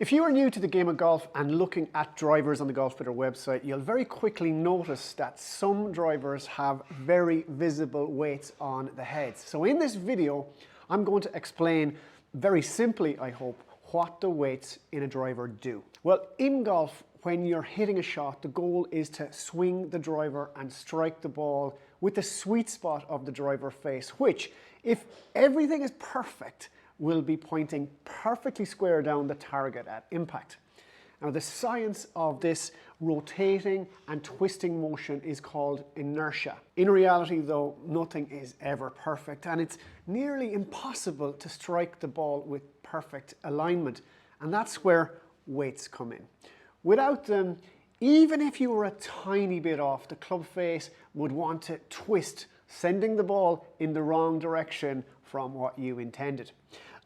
If you are new to the game of golf and looking at drivers on the Golfbidder website, you'll very quickly notice that some drivers have very visible weights on the heads. So in this video, I'm going to explain very simply, I hope, what the weights in a driver do. Well, in golf, when you're hitting a shot, the goal is to swing the driver and strike the ball with the sweet spot of the driver face, which, if everything is perfect, will be pointing perfectly square down the target at impact. Now, the science of this rotating and twisting motion is called inertia. In reality, though, nothing is ever perfect, and it's nearly impossible to strike the ball with perfect alignment, and that's where weights come in. Without them, even if you were a tiny bit off, the club face would want to twist, sending the ball in the wrong direction from what you intended.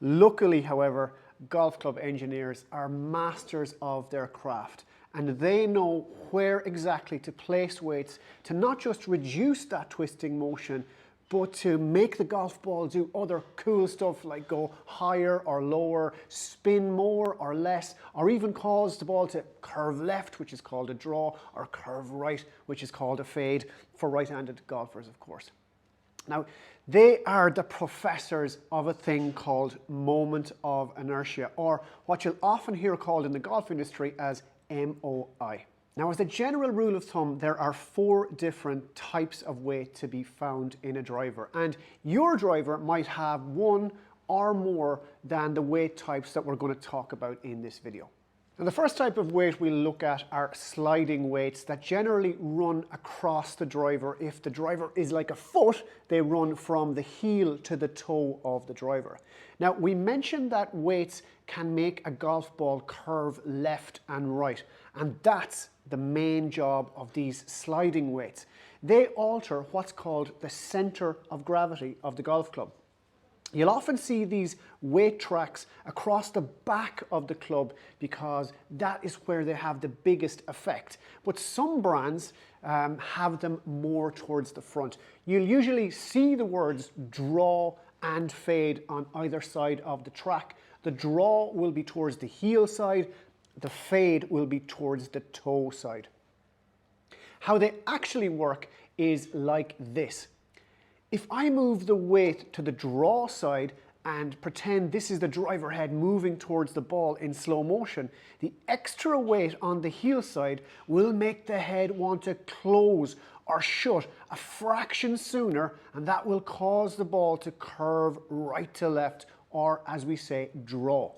Luckily, however, golf club engineers are masters of their craft, and they know where exactly to place weights to not just reduce that twisting motion, but to make the golf ball do other cool stuff like go higher or lower, spin more or less, or even cause the ball to curve left, which is called a draw, or curve right, which is called a fade, for right-handed golfers, of course. Now, they are the professors of a thing called moment of inertia, or what you'll often hear called in the golf industry as MOI. Now, as a general rule of thumb, there are 4 different types of weight to be found in a driver, and your driver might have one or more than the weight types that we're going to talk about in this video. Now, the first type of weight we'll look at are sliding weights that generally run across the driver. If the driver is like a foot, they run from the heel to the toe of the driver. Now, we mentioned that weights can make a golf ball curve left and right, and that's the main job of these sliding weights. They alter what's called the center of gravity of the golf club. You'll often see these weight tracks across the back of the club because that is where they have the biggest effect. But some brands have them more towards the front. You'll usually see the words draw and fade on either side of the track. The draw will be towards the heel side, the fade will be towards the toe side. How they actually work is like this. If I move the weight to the draw side and pretend this is the driver head moving towards the ball in slow motion, the extra weight on the heel side will make the head want to close or shut a fraction sooner, and that will cause the ball to curve right to left, or as we say, draw.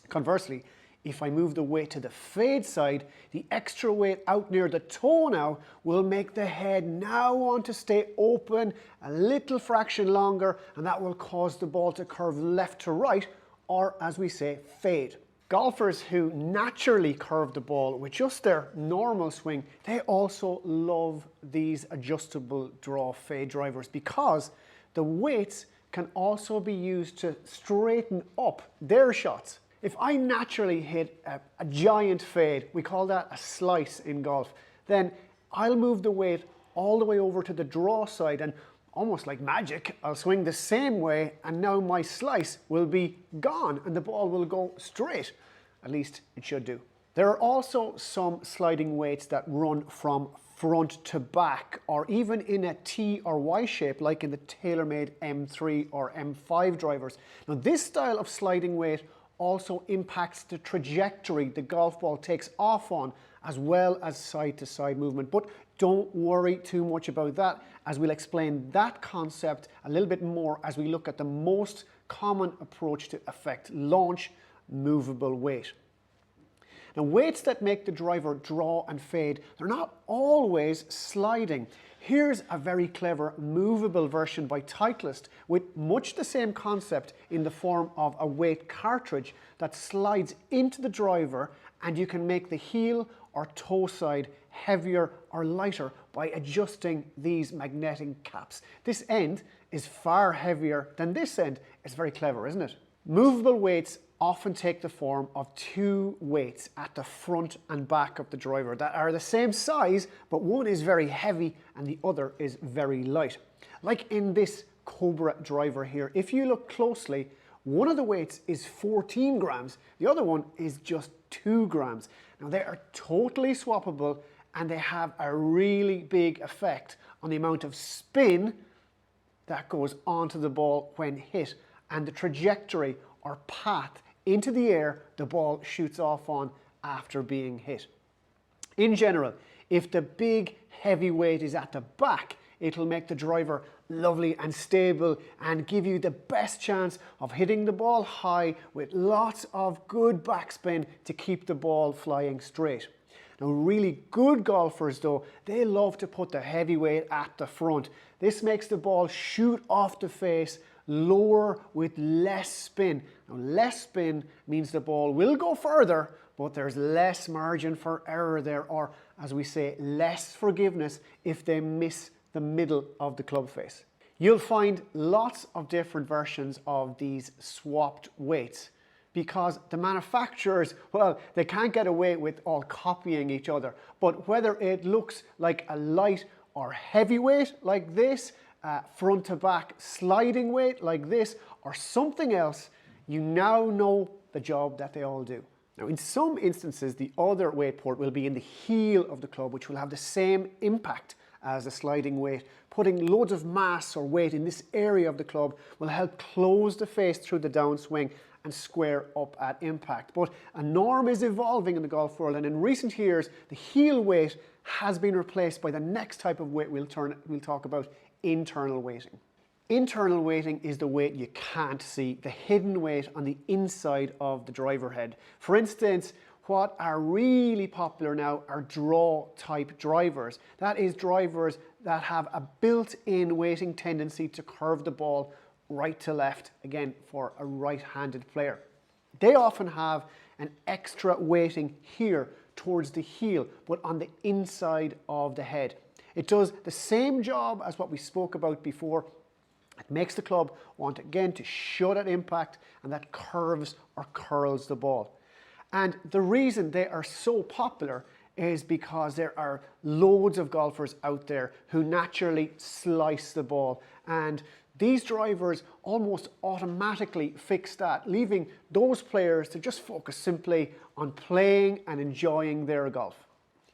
Conversely, if I move the weight to the fade side, the extra weight out near the toe now will make the head now want to stay open a little fraction longer, and that will cause the ball to curve left to right, or as we say, fade. Golfers who naturally curve the ball with just their normal swing, they also love these adjustable draw fade drivers because the weights can also be used to straighten up their shots. If I naturally hit a giant fade, we call that a slice in golf, then I'll move the weight all the way over to the draw side, and almost like magic, I'll swing the same way, and now my slice will be gone and the ball will go straight. At least it should do. There are also some sliding weights that run from front to back, or even in a T or Y shape, like in the TaylorMade M3 or M5 drivers. Now, this style of sliding weight also impacts the trajectory the golf ball takes off on, as well as side-to-side movement. But don't worry too much about that, as we'll explain that concept a little bit more as we look at the most common approach to affect launch, movable weight. Now, weights that make the driver draw and fade, they're not always sliding. Here's a very clever movable version by Titleist with much the same concept in the form of a weight cartridge that slides into the driver, and you can make the heel or toe side heavier or lighter by adjusting these magnetic caps. This end is far heavier than this end. It's very clever, isn't it? Movable weights often take the form of 2 weights at the front and back of the driver that are the same size, but one is very heavy and the other is very light. Like in this Cobra driver here, if you look closely, One of the weights is 14 grams, the other one is just 2 grams. Now they are totally swappable and they have a really big effect on the amount of spin that goes onto the ball when hit and the trajectory or path into the air the ball shoots off on after being hit. In general, if the big heavy weight is at the back, it'll make the driver lovely and stable and give you the best chance of hitting the ball high with lots of good backspin to keep the ball flying straight. Now, really good golfers though, they love to put the heavy weight at the front. This makes the ball shoot off the face lower with less spin. Now, less spin means the ball will go further, but there's less margin for error there, or as we say, less forgiveness if they miss the middle of the club face. You'll find lots of different versions of these swapped weights because the manufacturers, well, they can't get away with all copying each other. But whether it looks like a light or heavy weight like this, front to back sliding weight like this, or something else, you now know the job that they all do. Now, in some instances, the other weight port will be in the heel of the club, which will have the same impact as a sliding weight. Putting loads of mass or weight in this area of the club will help close the face through the downswing and square up at impact. But a norm is evolving in the golf world, and in recent years, the heel weight has been replaced by the next type of weight we'll talk about, internal weighting. Internal weighting is the weight you can't see, the hidden weight on the inside of the driver head. For instance, what are really popular now are draw type drivers. That is drivers that have a built-in weighting tendency to curve the ball right to left, again for a right-handed player. They often have an extra weighting here towards the heel, but on the inside of the head. It does the same job as what we spoke about before. It makes the club want again to shut at impact, and that curves or curls the ball. And the reason they are so popular is because there are loads of golfers out there who naturally slice the ball, and these drivers almost automatically fix that, leaving those players to just focus simply on playing and enjoying their golf.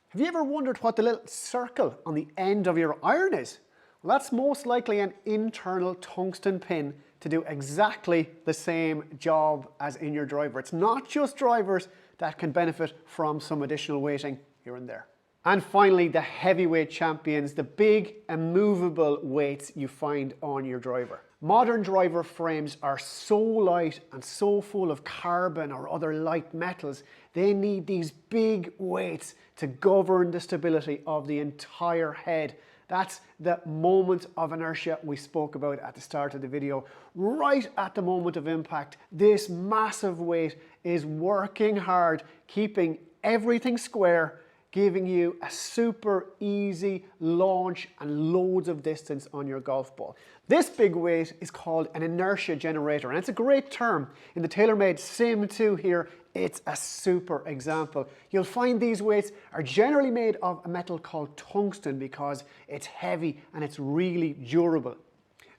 Have you ever wondered what the little circle on the end of your iron is? Well, that's most likely an internal tungsten pin to do exactly the same job as in your driver. It's not just drivers that can benefit from some additional weighting here and there. And finally, the heavyweight champions, the big immovable weights you find on your driver. Modern driver frames are so light and so full of carbon or other light metals, they need these big weights to govern the stability of the entire head. That's the moment of inertia we spoke about at the start of the video. Right at the moment of impact, this massive weight is working hard, keeping everything square, giving you a super easy launch and loads of distance on your golf ball. This big weight is called an inertia generator, and it's a great term. In the TaylorMade Sim 2 here, it's a super example. You'll find these weights are generally made of a metal called tungsten because it's heavy and it's really durable.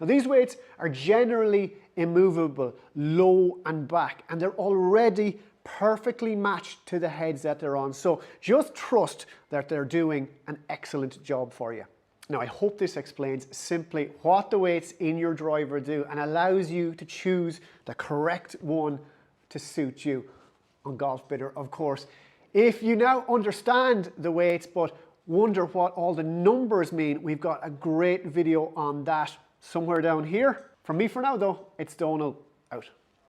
Now, these weights are generally immovable, low and back, and they're already perfectly matched to the heads that they're on. So just trust that they're doing an excellent job for you. Now, I hope this explains simply what the weights in your driver do and allows you to choose the correct one to suit you. On Golfbidder, of course. If you now understand the weights but wonder what all the numbers mean, we've got a great video on that somewhere down here. From me for now though, it's Donal, out.